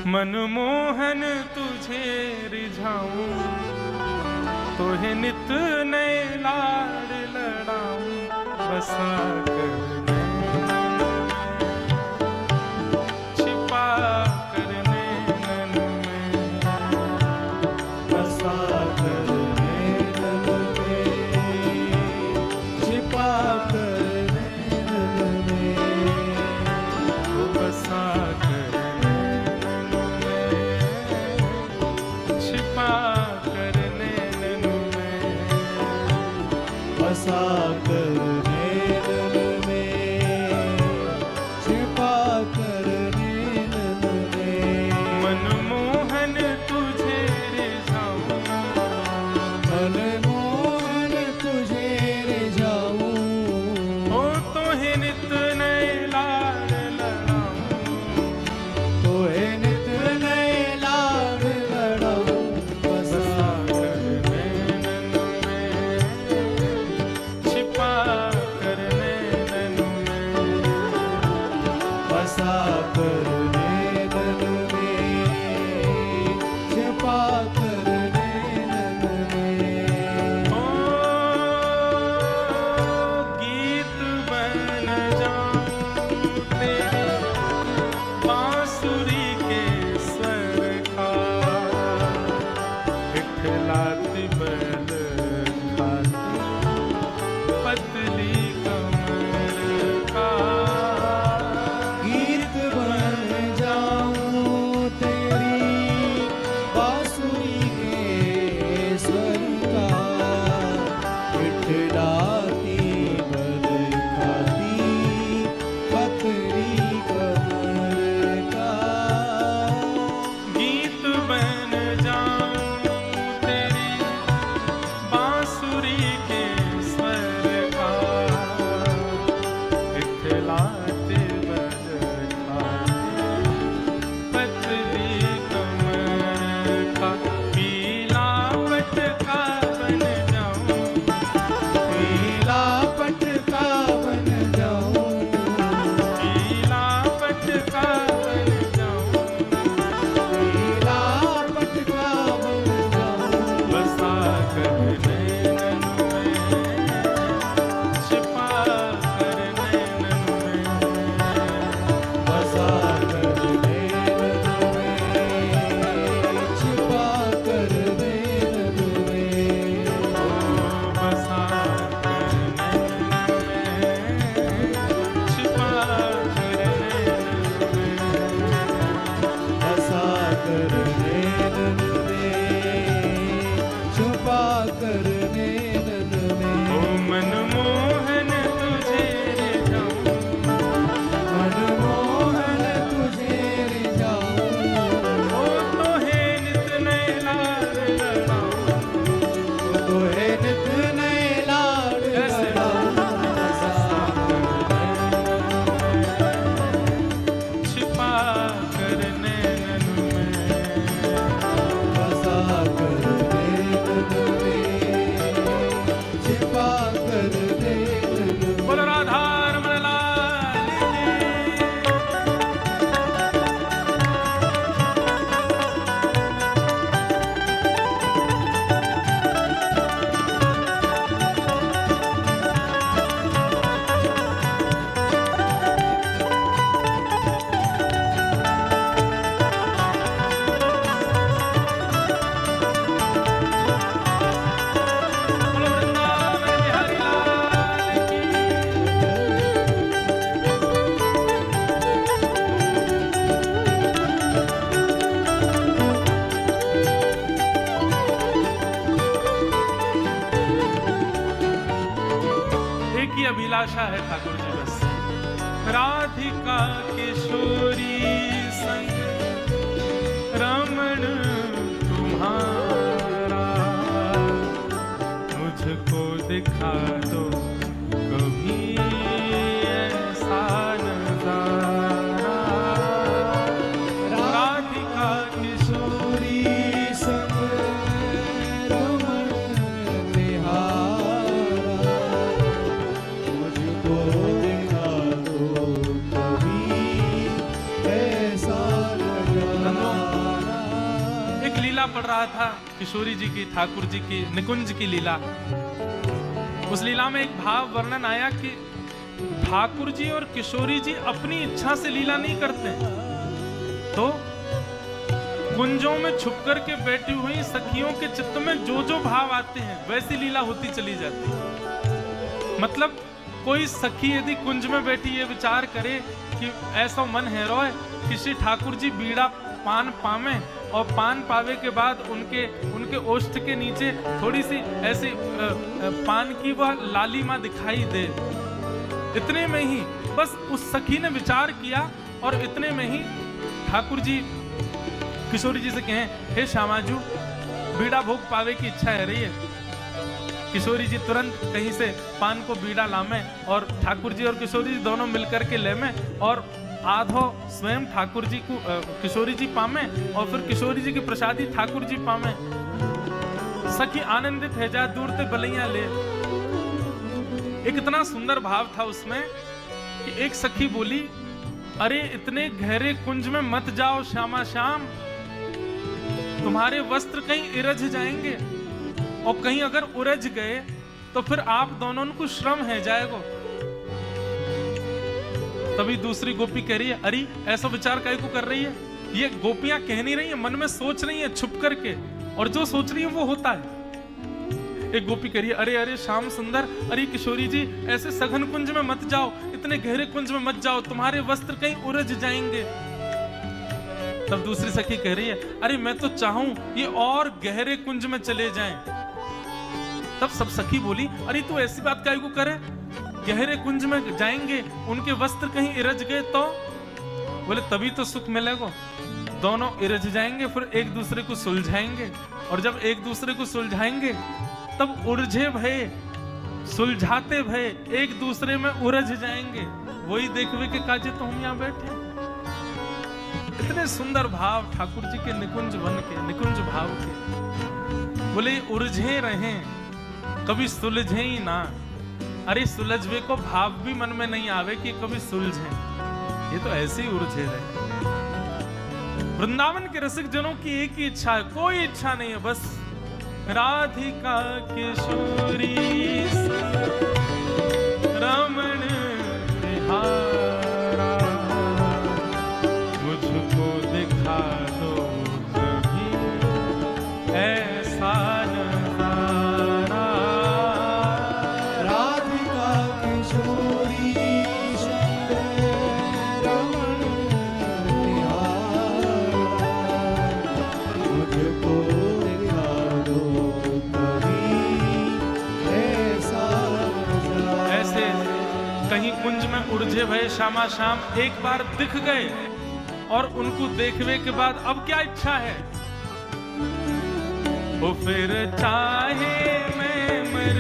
मनमोहन तुझे रिझाऊं, तोहे नित नए लाड लड़ाऊं, बसा कर छिपा कर नैनन में, बसा कर नैनन में, छिपा कर नैनन में, बसा कर बसा कर नैनन में, छिपा कर नैनन में। मनमोहन तुझे रिझाऊं, मनमोहन तुझे रिझाऊं, ओ तोहे नित नए लाड लड़ाऊं, तोहे नित नए लाड लड़ाऊं, बसा कर नैनन में, छिपा कर नैनन में, बसा कर नैनन में, छिपा कर नैनन में। ओ गीत बन जाऊं तेरे बांसुरी के स्वर का, इठलाती बल खाती पतली कमर का, गीत बन जाऊं तेरी बांसुरी के स्वर का, इठलाती बल खाती पतली कमर का। गीत बन जाऊं तेरी बांसुरी के स्वर का, इठलाते बल खाते पतली कमर का, पीला पटका बन जाऊं, पीला पटका बन जाऊं, पीला पटका बन जाऊं, पीला पटका बन जाऊं, बसा कर नैनन में, छिपा कर नैनन में, बसा कर नैनन में, छिपा कर नैनन में। बसा कर नैनन में, छिपा कर नैनन में, बसा कर नैनन में, छुपा कर नैनन में। ओ मनमोहन तुझे रिझाऊं, मनमोहन तुझे रिझाऊं, ओ तोहे नित नए लाड लड़ाऊं, तोहे नित नए लाड लड़ाऊं, बसा छिपा कर नैनन में, बसा कर नैनन में, छिपा कर नैनन में। बोलो राधा रमण लाल की। बोलो वृंदावन बिहारी लाल की। एक ही अभिलाषा है ठाकुर जी बस, राधिका किशोरी संग रमण तुम्हारा, मुझको दिखा दो कभी ऐसा नजारा, राधिका किशोरी संग रमण बिहारा, मुझको दिखा दो कभी ऐसा नजारा। लीला पढ़ रहा था, किशोरी जी की, ठाकुर जी की, निकुंज की लीला। उस लीला में एक भाव वर्णन आया कि ठाकुर जी और किशोरी जी अपनी इच्छा से लीला नहीं करते, तो कुंजों में छुप कर के बैठी हुई सखियों के चित्त में जो जो भाव आते हैं वैसी लीला होती चली जाती है। मतलब कोई सखी यदि कुंज में बैठी ये विचार करे कि ऐसा मन है रोए कि श्री ठाकुर जी बीड़ा पान पावे, और पान पावे के बाद उनके ओष्ठ के नीचे थोड़ी सी ऐसी पान की वह लालिमा दिखाई दे, इतने में ही बस उस सखी ने विचार किया और इतने में ही ठाकुर जी किशोरी जी से कहें, हे श्यामाजू बीड़ा भोग पावे की इच्छा है रही है। किशोरी जी तुरंत कहीं से पान को बीड़ा लामे और ठाकुर जी और किशोरी जी दोनों मिलकर के ले में, और आधो स्वयं ठाकुर जी को किशोरी जी पामे और फिर किशोरी जी की प्रसादी ठाकुर जी पामे। सखी आनंदित है जा दूर ते बलैया ले। एक इतना सुंदर भाव था उसमें कि एक सखी बोली, अरे इतने गहरे कुंज में मत जाओ श्यामा श्याम, तुम्हारे वस्त्र कहीं इरझ जाएंगे, और कहीं अगर उलझ गए तो फिर आप दोनों को श्रम है जाएगा। तभी दूसरी गोपी कह रही है, अरे ऐसा विचार काहे को कर रही है, ये गोपियां कह नहीं रही है, मन में सोच रही है छुप करके, और जो सोच रही है वो होता है। एक गोपी कह रही है, अरे अरे श्याम सुंदर, अरे किशोरी जी ऐसे सघन कुंज में मत जाओ, इतने गहरे कुंज में मत जाओ, तुम्हारे वस्त्र कहीं उलझ जाएंगे। तब दूसरी सखी कह रही है, अरे मैं तो चाहूं ये और गहरे कुंज में चले जाएं। तब सब सखी बोली, अरे तू ऐसी बात काहे को करे, गहरे कुंज में जाएंगे, उनके वस्त्र कहीं इरझ गए तो? बोले तभी तो सुख मिलेगा, दोनों इरझ जाएंगे फिर एक दूसरे को सुलझाएंगे, और जब एक दूसरे को सुलझाएंगे तब उलझे भय सुलझाते भय एक दूसरे में उलझ जाएंगे, वही देखवे के काजे तो हम यहाँ बैठे। इतने सुंदर भाव ठाकुर जी के निकुंज वन के, निकुंज भाव के। बोले उलझे रहे कभी सुलझे ही ना, अरे सुलझवे को भाव भी मन में नहीं आवे कि कभी सुलझे, ये तो ऐसे ही उलझे रहे। वृंदावन के रसिक जनों की एक ही इच्छा है, कोई इच्छा नहीं है, बस राधिका किशोरी रमण बिहारा, मुझको दिखा दो कभी ऐसा नजारा। राधिका किशोरी रमण बिहारा, मुझको दिखा दो कभी ऐसा नजारा। ऐसे कहीं कुंज में उलझे भय श्यामा श्याम एक बार दिख गए, और उनको देखने के बाद अब क्या इच्छा है, वो फिर चाहे मैं मर